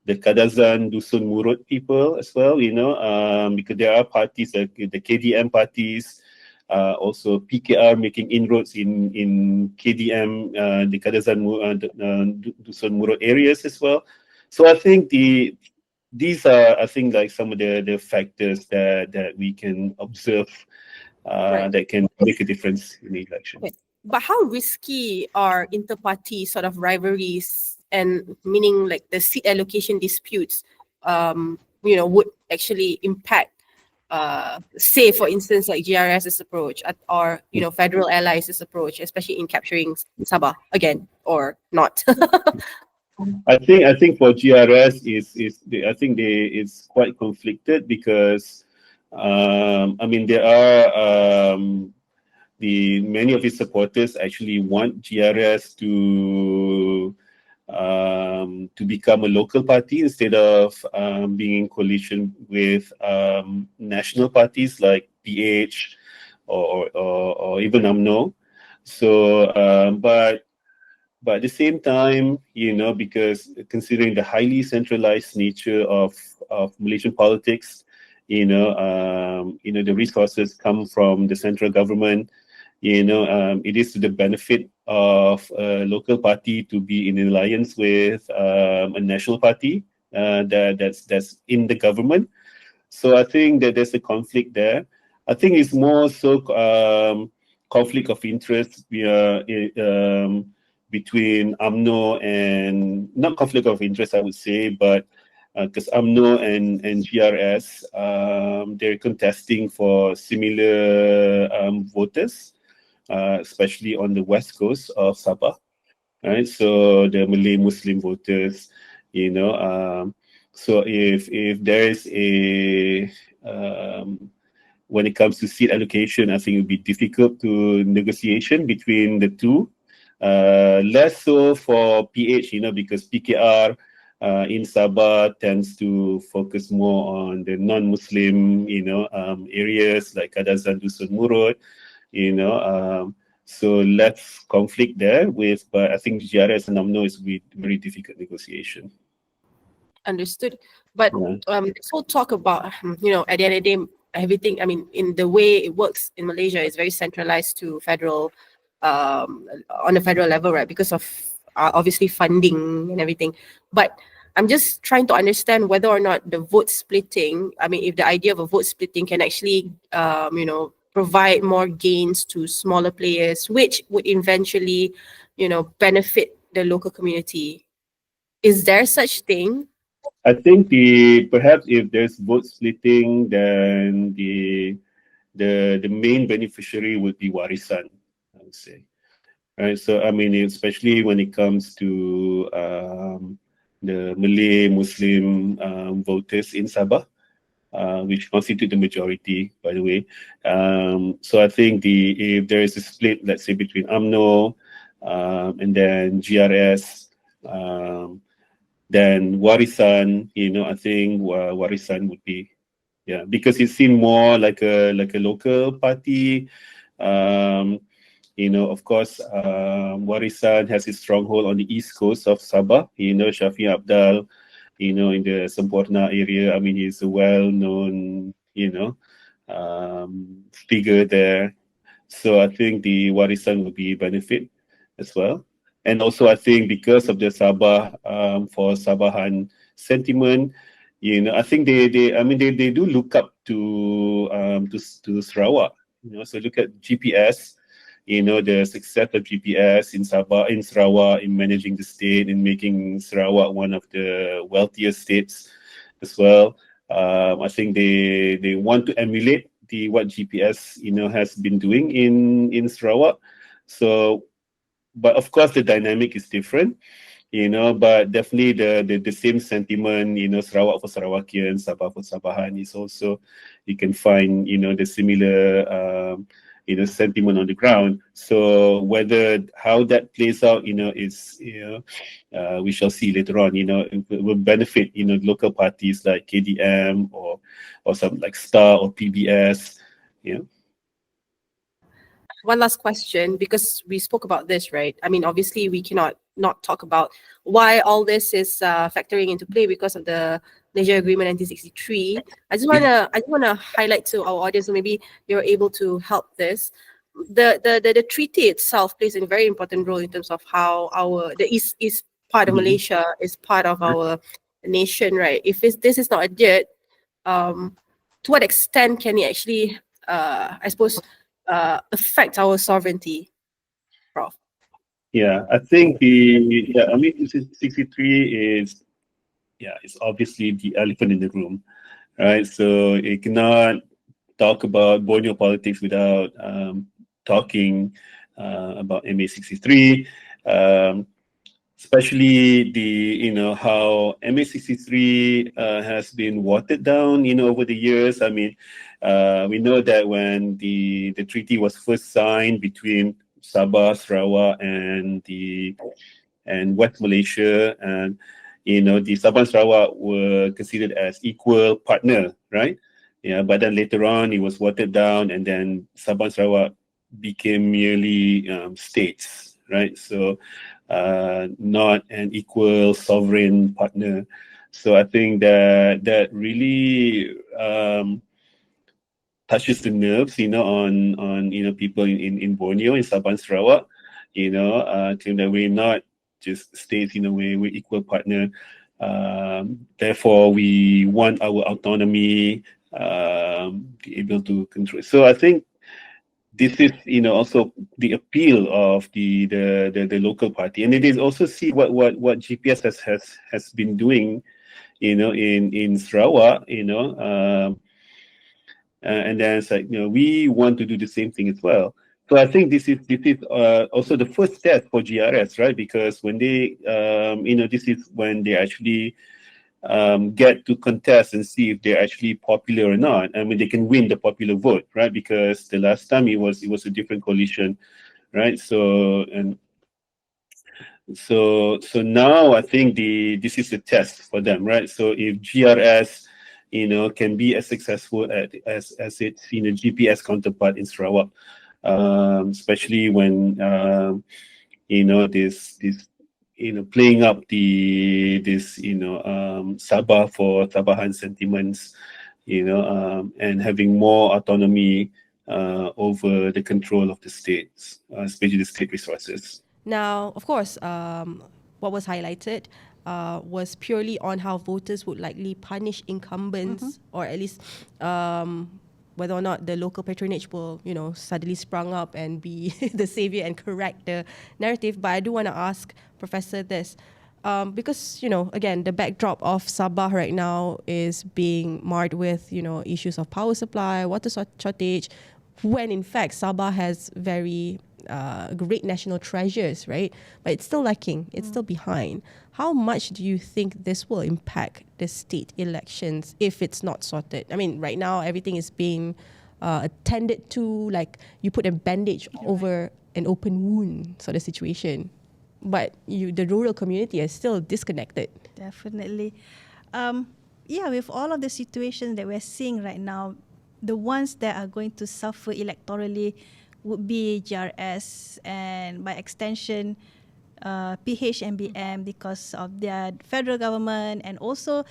Kadazan Dusun Murut people as well, because there are parties like the KDM parties, also PKR making inroads in KDM, the Kadazan Dusun Murut areas as well. So I think these are, I think, like some of the factors that we can observe that can make a difference in the election. Okay. But how risky are inter-party sort of rivalries, and meaning like the seat allocation disputes, would actually impact, say for instance, like GRS's approach or federal allies' approach, especially in capturing Sabah again or not? I think for GRS it's quite conflicted because I mean there are many of his supporters actually want GRS to become a local party instead of being in coalition with national parties like PH or even UMNO. So, but at the same time, because considering the highly centralized nature of Malaysian politics, the resources come from the central government. It is to the benefit of a local party to be in alliance with a national party that's in the government. So I think that there's a conflict there. I think it's more so conflict of interest between UMNO and, not conflict of interest, I would say, but because UMNO and GRS, they're contesting for similar voters, especially on the west coast of Sabah, right? So the Malay Muslim voters, so if there is when it comes to seat allocation, I think it would be difficult to negotiation between the two. Less so for PH, because PKR in Sabah tends to focus more on the non-Muslim, areas like Kadazan Dusun Murut, so less conflict there but I think GRS and UMNO is very difficult negotiation. Understood. But Yeah. this whole talk about, at the end of the day, everything, I mean, in the way it works in Malaysia is very centralized to federal, on a federal level, right? Because of obviously funding and everything. But I'm just trying to understand whether or not the vote splitting, I mean, if the idea of a vote splitting can actually, provide more gains to smaller players, which would eventually, benefit the local community. Is there such thing? I think perhaps if there's vote splitting, then the main beneficiary would be Warisan, I would say. Right. So I mean, especially when it comes to the Malay Muslim voters in Sabah, which constitute the majority, by the way. So I think if there is a split, let's say between UMNO and then GRS, then Warisan, I think Warisan would be, because it seemed more like a local party. Of course, Warisan has its stronghold on the east coast of Sabah. Shafi Abdal, in the Sempurna area. I mean, he's a well-known, figure there. So I think the Warisan will be benefit as well. And also, I think because of the Sabah, for Sabahan sentiment, I think they do look up to Sarawak. So look at GPS. The success of GPS in Sabah, in Sarawak, in managing the state, in making Sarawak one of the wealthiest states as well. I think they want to emulate what GPS has been doing in Sarawak. So, but of course the dynamic is different. But definitely the same sentiment, Sarawak for Sarawakian, Sabah for Sabahan is also, you can find, the similar, sentiment on the ground. So how that plays out, is, we shall see later on, it will benefit, local parties like KDM or some like Star or PBS, One last question, because we spoke about this, right? I mean, obviously, we cannot not talk about why all this is factoring into play because of the Malaysia Agreement 1963. I just wanna highlight to our audience, so maybe you're able to help this. The treaty itself plays a very important role in terms of how the east part of Malaysia is part of our nation, right? If this is not adhered, to what extent can it actually, I suppose, affect our sovereignty, Prof? Yeah, I think 63 is, it's obviously the elephant in the room, right? So you cannot talk about Borneo politics without talking about MA63, especially how MA63 has been watered down, over the years. I mean, we know that when the treaty was first signed between Sabah, Sarawak, and West Malaysia, and the Sabah and Sarawak were considered as equal partner, right? Yeah, but then later on it was watered down, and then Sabah and Sarawak became merely states, right? So not an equal sovereign partner. So I think that really touches the nerves, on people in Borneo, in Sabah and Sarawak, claim that we're not just states, we're equal partner. Therefore, we want our autonomy, be able to control. So I think this is, also the appeal of the local party, and it is also see what GPS has been doing, in Sarawak, and then it's like, we want to do the same thing as well. So I think this is also the first step for GRS, right? Because when they, this is when they actually get to contest and see if they're actually popular or not. I mean, they can win the popular vote, right? Because the last time it was a different coalition, right? So now I think this is a test for them, right? So if GRS, can be as successful as its GPS counterpart in Sarawak, especially when this playing up this Sabah for Sabahan sentiments, and having more autonomy over the control of the states, especially the state resources. Now, of course, what was highlighted was purely on how voters would likely punish incumbents, or at least whether or not the local patronage will, suddenly sprung up and be the savior and correct the narrative. But I do want to ask Professor this, because, again, the backdrop of Sabah right now is being marred with, issues of power supply, water shortage, when in fact Sabah has very great national treasures, right? But it's still lacking. It's still behind. How much do you think this will impact the state elections if it's not sorted? I mean, right now everything is being attended to, like you put a bandage over an open wound sort of situation. But the rural community is still disconnected. Definitely. With all of the situations that we're seeing right now, the ones that are going to suffer electorally would be GRS and by extension PH&BM, because of their federal government, and also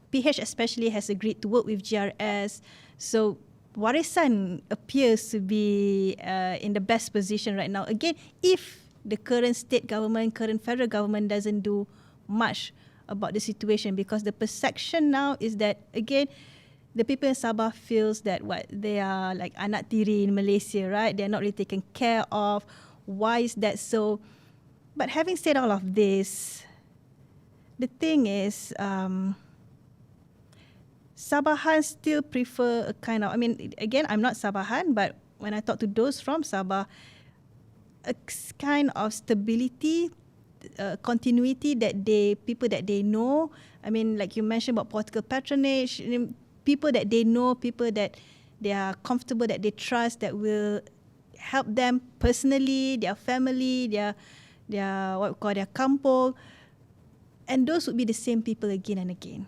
PH especially has agreed to work with GRS. So Warisan appears to be in the best position right now. Again, if the current state government, current federal government doesn't do much about the situation, because the perception now is that, again, the people in Sabah feels that they are like anak tiri in Malaysia, right? They're not really taken care of. Why is that so? But having said all of this, the thing is, Sabahan still prefer a kind of, I mean, again, I'm not Sabahan, but when I talk to those from Sabah, a kind of stability, continuity that people that they know. I mean, like you mentioned about political patronage, people that they know, people that they are comfortable, that they trust, that will help them personally, their family, their what we call their kampung, and those would be the same people again and again.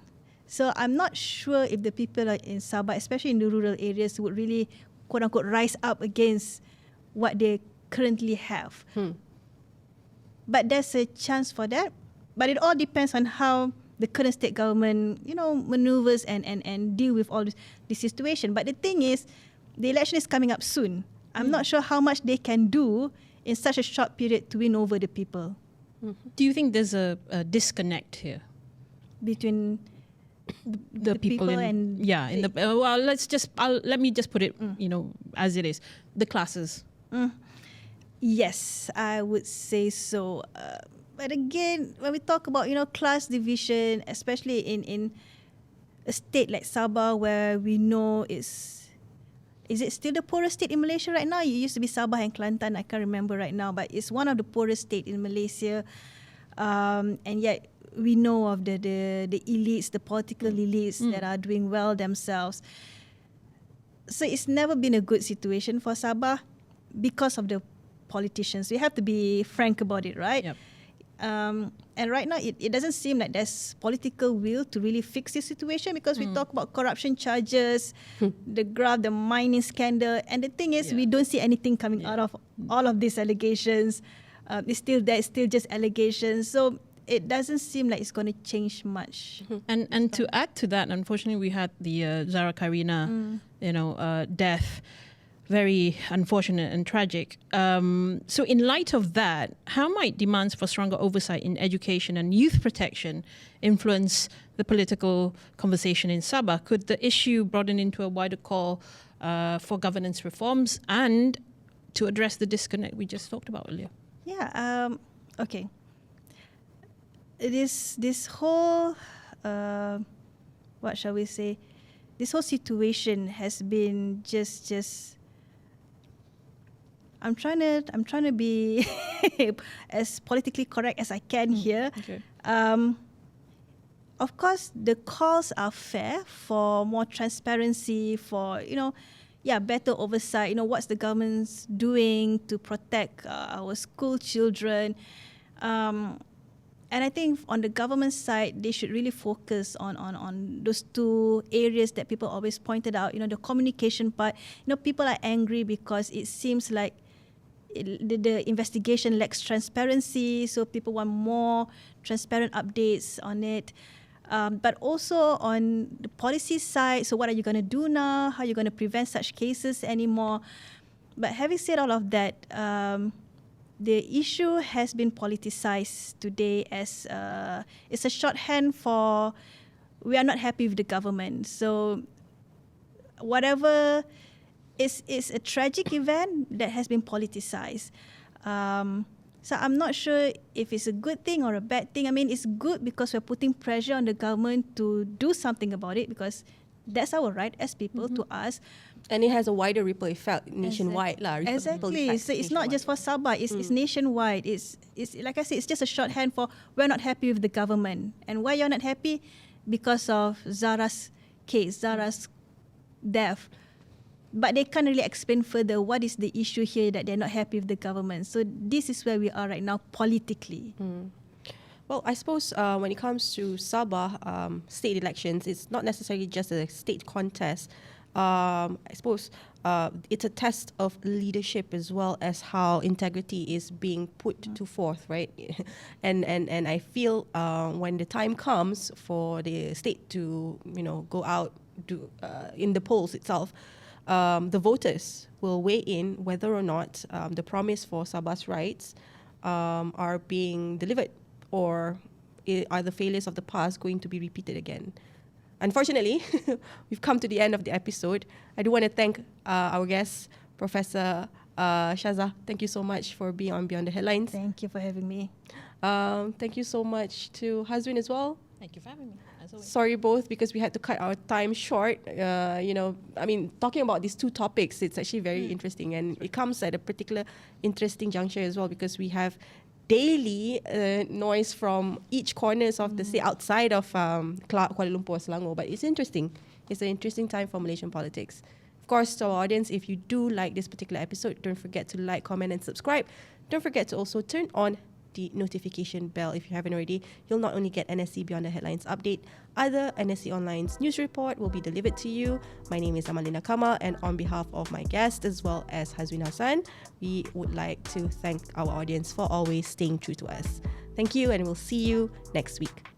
So I'm not sure if the people in Sabah, especially in the rural areas, would really quote unquote rise up against what they currently have. But there's a chance for that. But it all depends on how the current state government, maneuvers and deal with all this situation. But the thing is, the election is coming up soon. I'm not sure how much they can do in such a short period to win over the people. Do you think there's a disconnect here Between the people and well, let me just put it, as it is, the classes. Yes, I would say so. But again, when we talk about class division, especially in a state like Sabah, where we know is it still the poorest state in Malaysia right now? It used to be Sabah and Kelantan, I can't remember right now, but it's one of the poorest state in Malaysia, and yet we know of the elites, the political elites that are doing well themselves. So it's never been a good situation for Sabah because of the politicians. We have to be frank about it, right? Yep. And right now, it doesn't seem like there's political will to really fix this situation, because we talk about corruption charges, the mining scandal, and the thing is, we don't see anything coming out of all of these allegations. It's still there, it's still just allegations. So it doesn't seem like it's going to change much. And to add to that, unfortunately, we had the Zara Karina, death. Very unfortunate and tragic. So in light of that, how might demands for stronger oversight in education and youth protection influence the political conversation in Sabah? Could the issue broaden into a wider call for governance reforms and to address the disconnect we just talked about earlier? Yeah. Okay. This whole what shall we say? This whole situation has been just. I'm trying to be as politically correct as I can here. Okay. Of course, the calls are fair for more transparency, for better oversight. What's the government's doing to protect our school children. And I think on the government side, they should really focus on those two areas that people always pointed out. The communication part. People are angry because it seems like the investigation lacks transparency, so people want more transparent updates on it. But also on the policy side, so what are you going to do now? How are you going to prevent such cases anymore? But having said all of that, the issue has been politicized today as it's a shorthand for we are not happy with the government. So whatever is a tragic event that has been politicized. So I'm not sure if it's a good thing or a bad thing. I mean, it's good because we're putting pressure on the government to do something about it, because that's our right as people to ask. And it has a wider ripple effect nationwide. Exactly. So it's not just for Sabah, it's nationwide. It's like I said, it's just a shorthand for we're not happy with the government. And why you're not happy? Because of Zara's case, Zara's death. But they can't really explain further what is the issue here that they're not happy with the government. So this is where we are right now politically. Well, I suppose when it comes to Sabah state elections, it's not necessarily just a state contest. I suppose it's a test of leadership as well as how integrity is being put to forth, right? and I feel when the time comes for the state to go out in the polls itself, the voters will weigh in whether or not the promise for Sabah's rights are being delivered, or are the failures of the past going to be repeated again? Unfortunately, we've come to the end of the episode. I do want to thank our guest, Professor Syaza. Thank you so much for being on Beyond the Headlines. Thank you for having me. Thank you so much to Hazwin as well. Thank you for having me, as always. Sorry both, because we had to cut our time short. Talking about these two topics, it's actually very interesting, and it comes at a particular interesting juncture as well, because we have daily noise from each corners of the state outside of Kuala Lumpur, Selangor. But it's interesting. It's an interesting time for Malaysian politics. Of course, to our audience, if you do like this particular episode, don't forget to like, comment, and subscribe. Don't forget to also turn on the notification bell if you haven't already. You'll not only get NSC Beyond the Headlines update, other NSC Online's news report will be delivered to you. My name is Amalina Kamal, and on behalf of my guest as well as Hazwin Hassan, we would like to thank our audience for always staying true to us. Thank you, and we'll see you next week.